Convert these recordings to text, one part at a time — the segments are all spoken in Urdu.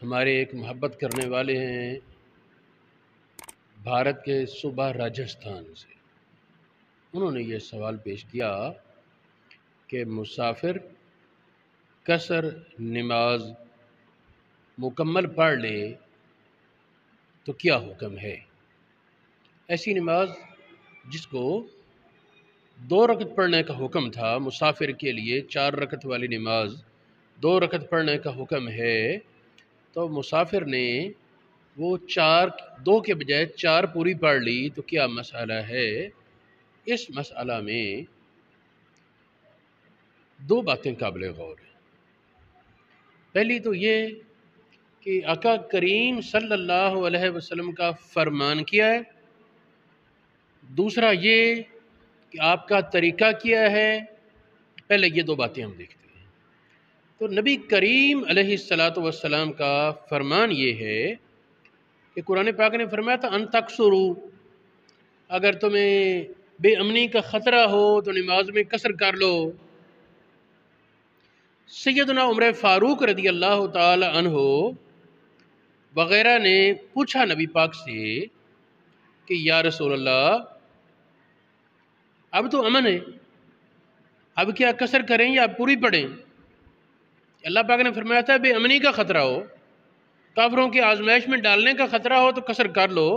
ہمارے ایک محبت کرنے والے ہیں بھارت کے صوبہ راجستھان سے، انہوں نے یہ سوال پیش کیا کہ مسافر قصر نماز مکمل پڑھ لے تو کیا حکم ہے؟ ایسی نماز جس کو 2 رکعت پڑھنے کا حکم تھا، مسافر کے لیے 4 رکعت والی نماز 2 رکعت پڑھنے کا حکم ہے، تو مسافر نے وہ 2 کے بجائے 4 پوری پڑھ لی تو کیا مسئلہ ہے؟ اس مسئلہ میں 2 باتیں قابل غور ہیں۔ پہلی تو یہ کہ آقا کریم صلی اللہ علیہ وسلم کا فرمان کیا ہے، دوسرا یہ کہ آپ کا طریقہ کیا ہے۔ پہلے یہ 2 باتیں ہم دیکھتے ہیں۔ تو نبی کریم علیہ السلام کا فرمان یہ ہے کہ قرآن پاک نے فرمایا تھا ان تقصروا، اگر تمہیں بے امنی کا خطرہ ہو تو نماز میں قصر کر لو۔ سیدنا عمر فاروق رضی اللہ تعالی عنہ وغیرہ نے پوچھا نبی پاک سے کہ یا رسول اللہ، اب تو امن ہے، اب کیا قصر کریں یا پوری پڑھیں؟ اللہ پاک نے فرمایا تھا بے امنی کا خطرہ ہو، کافروں کی آزمائش میں ڈالنے کا خطرہ ہو تو قصر کر لو،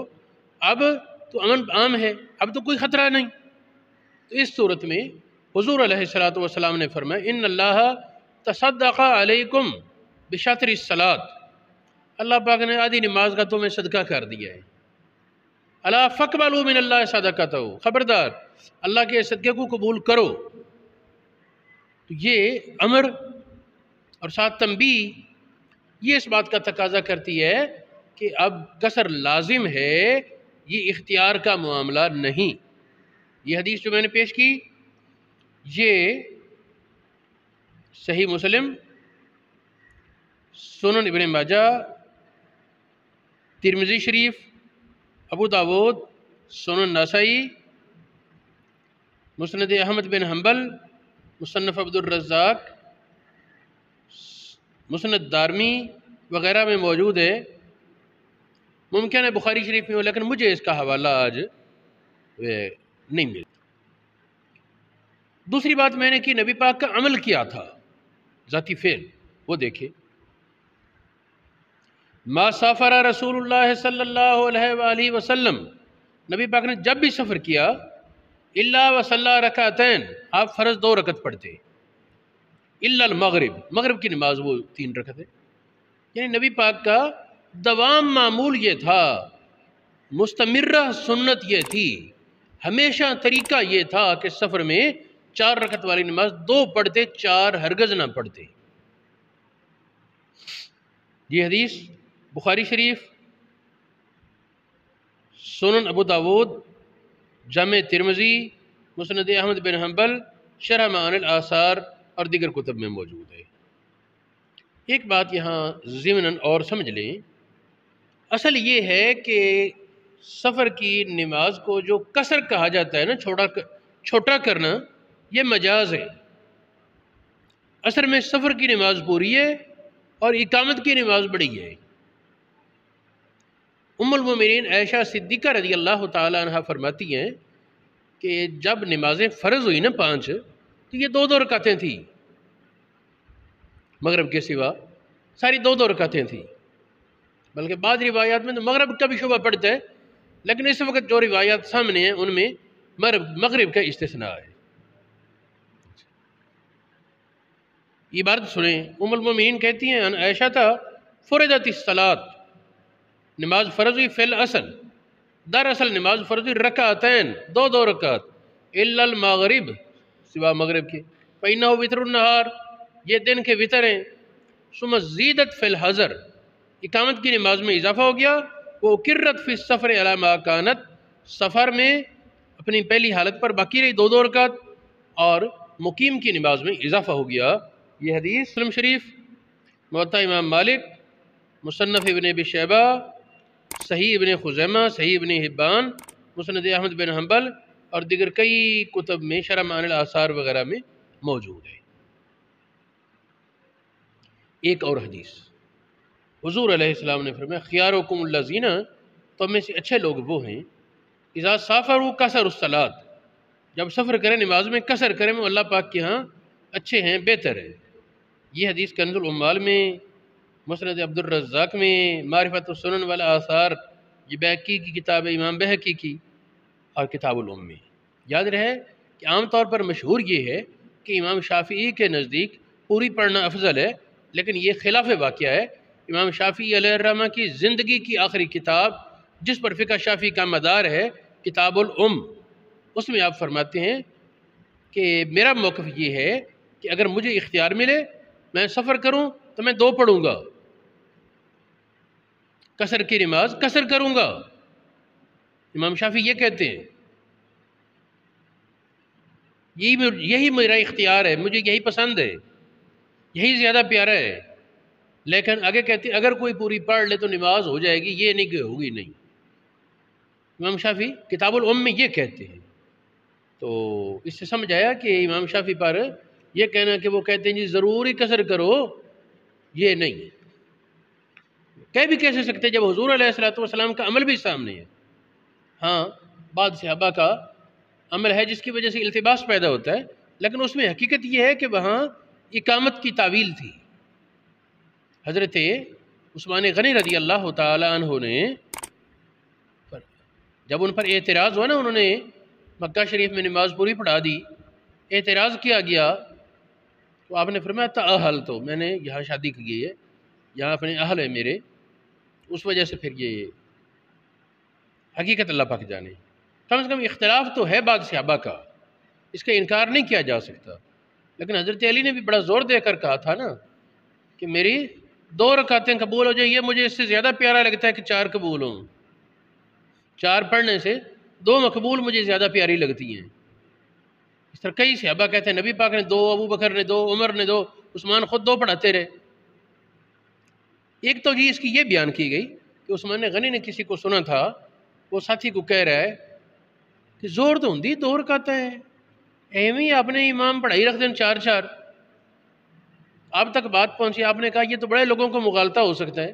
اب تو امن عام ہے، اب تو کوئی خطرہ نہیں۔ تو اس صورت میں حضور علیہ السلام نے فرمایا ان اللہ تصدق علیکم بشطر الصلاۃ، اللہ پاک نے آدھی نماز کا تمہیں صدقہ کر دیا ہے۔ الا فاقبلوا من اللہ صدقتہ، خبردار اللہ کے صدقے کو قبول کرو۔ تو یہ امر اور ساتھ تنبیہ یہ اس بات کا تقاضا کرتی ہے کہ اب قصر لازم ہے، یہ اختیار کا معاملہ نہیں۔ یہ حدیث جو میں نے پیش کی یہ صحیح مسلم، سنن ابن ماجہ، ترمذی شریف، ابو داود، سنن نسائی، مسند احمد بن حنبل، مصنف عبد الرزاق، مسند دارمی وغیرہ میں موجود ہے۔ ممکن ہے بخاری شریف میں ہو، لیکن مجھے اس کا حوالہ آج نہیں ملا۔ دوسری بات میں نے کی نبی پاک کا عمل کیا تھا، ذاتی فعل، وہ دیکھیں۔ ما سافر رسول اللہ صلی اللہ علیہ وآلہ وسلم، نبی پاک نے جب بھی سفر کیا الا وصلی رکعتین، آپ فرض 2 رکعت پڑھتے، الا المغرب، مغرب کی نماز وہ 3 رکعت ہے۔ یعنی نبی پاک کا دوام معمول یہ تھا، مستمرہ سنت یہ تھی، ہمیشہ طریقہ یہ تھا کہ سفر میں 4 رکعت والی نماز 2 پڑھتے، 4 ہرگز نہ پڑھتے۔ یہ حدیث بخاری شریف، سنن ابو داود، جامع ترمذی، مسند احمد بن حنبل، شرح معانی الآثار اور دیگر کتب میں موجود ہے۔ ایک بات یہاں ضمناً اور سمجھ لیں، اصل یہ ہے کہ سفر کی نماز کو جو قصر کہا جاتا ہے نا، چھوٹا کرنا، یہ مجاز ہے۔ اصل میں سفر کی نماز پوری ہے اور اقامت کی نماز بڑی ہے۔ ام المومنین عائشہ صدیقہ رضی اللہ تعالی عنہ فرماتی ہیں کہ جب نمازیں فرض ہوئی نا 5 تو یہ 2 رکعتیں تھیں، مغرب کے سوا ساری 2 رکعتیں تھیں۔ بلکہ بعض روایات میں تو مغرب کا بھی شبہ پڑتا ہے، لیکن اس وقت جو روایات سامنے ہیں ان میں مغرب کا استثناء ہے۔ یہ بات سنیں، ام المومنین کہتی ہیں ان عائشہ تھا فرضت الصلاۃ، نماز فرض ہوئی فی الاصل، دراصل نماز فرض ہوئی رکعتین، 2 رکعت، الا المغرب، سوا مغرب کے، فإنه وتر النہار، یہ دن کے وتر ہیں، ثم زیدت فی الحضر، اقامت کی نماز میں اضافہ ہو گیا، وہ اکرت فی السفر علی ما کانت، سفر میں اپنی پہلی حالت پر باقی رہی 2 رکعت، اور مقیم کی نماز میں اضافہ ہو گیا۔ یہ حدیث مسلم شریف، موطا امام مالک، مصنف ابن ابی شیبہ، صحیح ابن خزیمہ، صحیح ابن حبان، مسند احمد بن حنبل اور دیگر کئی کتب میں، شرح معانی الآثار وغیرہ میں موجود ہے۔ ایک اور حدیث حضور علیہ السلام نے فرمایا خیارکم الذین، تو میں سے اچھے لوگ وہ ہیں اذا سافروا قصروا الصلاۃ، جب سفر کریں نماز میں قصر کریں، وہ اللہ پاک کے ہاں اچھے ہیں، بہتر ہے۔ یہ حدیث کنز العمال میں، مسند عبد الرزاق میں، معرفت السنن والآثار، یہ بہقی کی کتاب ہے، امام بہقی کی، اور کتاب الام میں۔ یاد رہے کہ عام طور پر مشہور یہ ہے کہ امام شافعی کے نزدیک پوری پڑھنا افضل ہے، لیکن یہ خلاف واقعہ ہے۔ امام شافعی علیہ الرحمہ کی زندگی کی آخری کتاب جس پر فقہ شافعی کا مدار ہے، کتاب الام، اس میں آپ فرماتے ہیں کہ میرا موقف یہ ہے کہ اگر مجھے اختیار ملے میں سفر کروں تو میں 2 پڑھوں گا، قصر کی نماز قصر کروں گا۔ امام شافعی یہ کہتے ہیں، یہی میرا اختیار ہے، مجھے یہی پسند ہے، یہی زیادہ پیارا ہے۔ لیکن آگے کہتے ہیں اگر کوئی پوری پڑھ لے تو نماز ہو جائے گی، یہ نہیں کہ ہوگی نہیں۔ امام شافعی کتاب الام میں یہ کہتے ہیں۔ تو اس سے سمجھ آیا کہ امام شافعی پر یہ کہنا کہ وہ کہتے ہیں جی ضروری قصر کرو، یہ نہیں ہے۔ کہہ بھی کیسے سکتے جب حضور علیہ السلام کا عمل بھی سامنے ہے۔ ہاں بعض صحابہ کا عمل ہے جس کی وجہ سے التباس پیدا ہوتا ہے، لیکن اس میں حقیقت یہ ہے کہ وہاں اقامت کی تعویل تھی۔ حضرت عثمان غنی رضی اللہ تعالی عنہ نے جب ان پر اعتراض ہوا نا، انہوں نے مکہ شریف میں نماز پوری پڑھا دی، اعتراض کیا گیا، تو آپ نے فرمایا تأہل، تو میں نے یہاں شادی کی ہے، یہاں اپنے اہل ہے میرے، اس وجہ سے پھر یہ حقیقت اللہ پاک جانے۔ کم از کم اختلاف تو ہے بعض صحابہ کا، اس کا انکار نہیں کیا جا سکتا، لیکن حضرت علی نے بھی بڑا زور دے کر کہا تھا نا کہ میری 2 رکعتیں قبول ہو جائیں، یہ مجھے اس سے زیادہ پیارا لگتا ہے کہ 4 قبول ہوں۔ 4 پڑھنے سے 2 مقبول مجھے زیادہ پیاری لگتی ہیں۔ اس طرح کئی صحابہ کہتے ہیں نبی پاک نے 2، ابو بکر نے 2، عمر نے 2، عثمان خود 2 پڑھاتے رہے۔ ایک تو جی اس کی یہ بیان کی گئی کہ عثمان غنی نے کسی کو سنا تھا، وہ ساتھی کو کہہ رہا ہے کہ زور تو ہوندی 2 رکعتیں ہیں، ایویں آپ نے امام پڑھائی رکھ دیں 4 آپ تک بات پہنچی، آپ نے کہا یہ تو بڑے لوگوں کو مغالطہ ہو سکتا ہے۔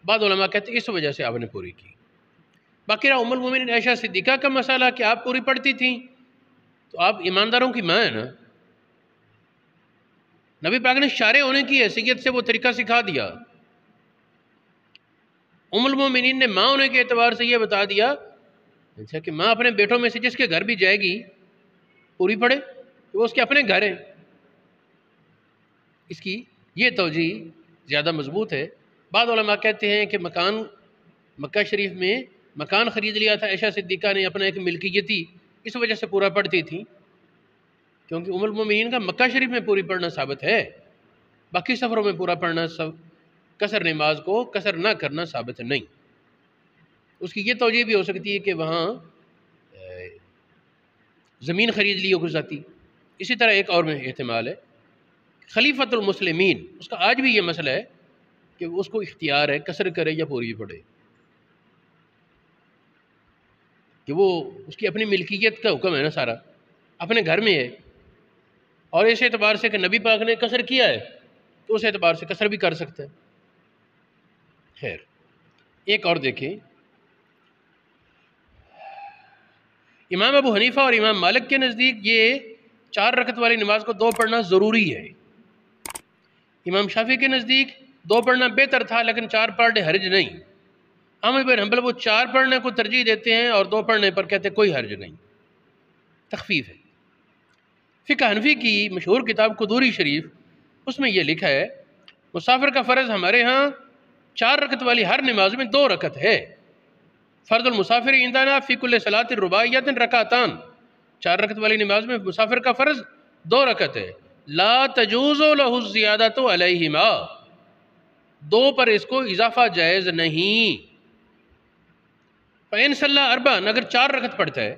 بعض علماء کہتے ہیں اس وجہ سے آپ نے پوری کی۔ باقی رہا ام المومنین عائشہ صدیقہ کا مسئلہ کہ آپ پوری پڑھتی تھیں، تو آپ ایمانداروں کی ماں ہے نا، نبی پاک نے شارع ہونے کی حیثیت سے وہ طریقہ سکھا دیا۔ ام المومنین نے ماں ہونے کے اعتبار سے یہ بتا دیا اچھا کہ ماں اپنے بیٹوں میں سے جس کے گھر بھی جائے گی پوری پڑھے، تو وہ اس کے اپنے گھر ہیں۔ اس کی یہ توجیہ زیادہ مضبوط ہے۔ بعض علماء کہتے ہیں کہ مکہ شریف میں مکان خرید لیا تھا عائشہ صدیقہ نے اپنا ایک ملکیتی، اس وجہ سے پورا پڑھتی تھی، کیونکہ ام المومنین کا مکہ شریف میں پوری پڑھنا ثابت ہے، باقی سفروں میں پورا پڑھنا قصر نماز کو قصر نہ کرنا ثابت نہیں۔ اس کی یہ توجیہ بھی ہو سکتی ہے کہ وہاں زمین خرید لی ہو کوئی ذاتی۔ اسی طرح ایک اور میں احتمال ہے خلیفۃ المسلمین، اس کا آج بھی یہ مسئلہ ہے کہ اس کو اختیار ہے قصر کرے یا پوری پڑھے، کہ وہ اس کی اپنی ملکیت کا حکم ہے نا، سارا اپنے گھر میں ہے، اور اس اعتبار سے کہ نبی پاک نے قصر کیا ہے تو اس اعتبار سے قصر بھی کر سکتا ہے۔ خیر ایک اور دیکھیں، امام ابو حنیفہ اور امام مالک کے نزدیک یہ 4 رکعت والی نماز کو 2 پڑھنا ضروری ہے۔ امام شافعی کے نزدیک 2 پڑھنا بہتر تھا، لیکن 4 پڑھنے حرج نہیں۔ احمد بن حنبل وہ 4 پڑھنے کو ترجیح دیتے ہیں اور 2 پڑھنے پر کہتے ہیں کوئی حرج نہیں، تخفیف ہے۔ فقہ حنفی کی مشہور کتاب قدوری شریف، اس میں یہ لکھا ہے مسافر کا فرض ہمارے ہاں 4 رکعت والی ہر نماز میں 2 رکعت ہے۔ فرض المسافر عندنا فی کل صلاۃ رباعیۃ رکعتان، 4 رکعت والی نماز میں مسافر کا فرض 2 رکعت ہے۔ لا تجوز له الزیادۃ علیہما، 2 پر اس کو اضافہ جائز نہیں۔ فإن صلی اربعا، اگر 4 رکعت پڑھتا ہے،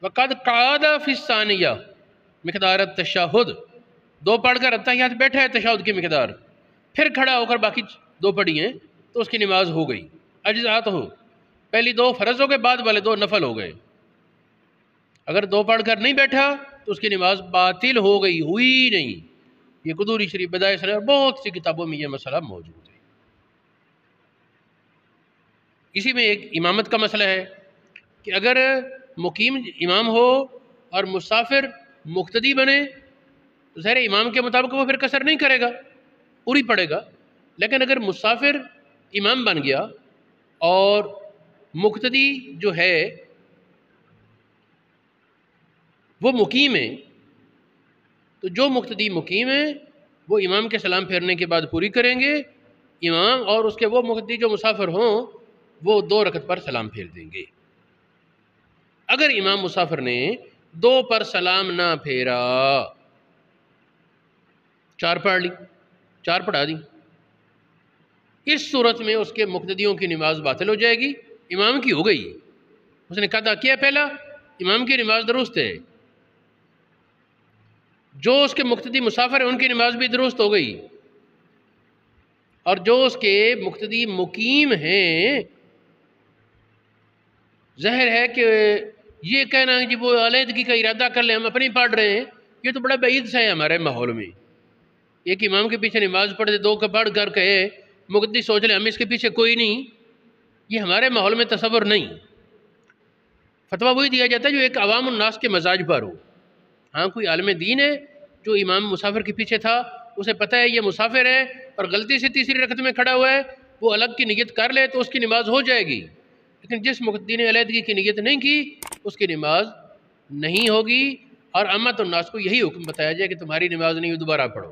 وقد قعد فی الثانیہ مقدار التشہد، 2 پڑھ کر اتحیات بیٹھا ہے تشہد کی مقدار، پھر کھڑا ہو کر باقی 2 پڑھی ہیں تو اس کی نماز ہو گئی۔ اجزات ہو، پہلی 2 فرض ہو گئے، بعد والے 2 نفل ہو گئے۔ اگر 2 پڑھ کر نہیں بیٹھا تو اس کی نماز باطل ہو گئی، ہوئی نہیں۔ یہ قدوری شریف بدائع سنن اور بہت سی کتابوں میں یہ مسئلہ موجود ہے۔ اسی میں ایک امامت کا مسئلہ ہے کہ اگر مقیم امام ہو اور مسافر مقتدی بنے تو ظاہر امام کے مطابق وہ پھر قصر نہیں کرے گا، پوری پڑے گا. لیکن اگر مسافر امام بن گیا اور مقتدی جو ہے وہ مقیم ہے، تو جو مقتدی مقیم ہے وہ امام کے سلام پھیرنے کے بعد پوری کریں گے، امام اور اس کے وہ مقتدی جو مسافر ہوں وہ 2 رکعت پر سلام پھیر دیں گے. اگر امام مسافر نے 2 پر سلام نہ پھیرا، 4 پڑھ لی، 4 پڑھا دی، اس صورت میں اس کے مقتدیوں کی نماز باطل ہو جائے گی، امام کی ہو گئی. اس نے قضا کیا پہلا، امام کی نماز درست ہے، جو اس کے مقتدی مسافر ہیں ان کی نماز بھی درست ہو گئی، اور جو اس کے مقتدی مقیم ہیں، ظاہر ہے کہ یہ کہنا ہے کہ وہ علیحدگی کا ارادہ کر لیں ہم اپنی پڑھ رہے ہیں، یہ تو بڑا بعید سا ہے ہمارے ماحول میں. ایک امام کے پیچھے نماز پڑھ دے، 2 کا پڑھ کر کہے مقتدی سوچ لے ہم اس کے پیچھے کوئی نہیں، یہ ہمارے ماحول میں تصور نہیں. فتویٰ وہی دیا جاتا ہے جو ایک عوام الناس کے مزاج پر ہو. ہاں کوئی عالم دین ہے جو امام مسافر کے پیچھے تھا، اسے پتہ ہے یہ مسافر ہے اور غلطی سے تیسری رکعت میں کھڑا ہوا ہے، وہ الگ کی نیت کر لے تو اس کی نماز ہو جائے گی. لیکن جس مقتدی نے علیحدگی کی نیت نہیں کی اس کی نماز نہیں ہوگی، اور عامۃ الناس کو یہی حکم بتایا جائے کہ تمہاری نماز نہیں، دوبارہ پڑھو.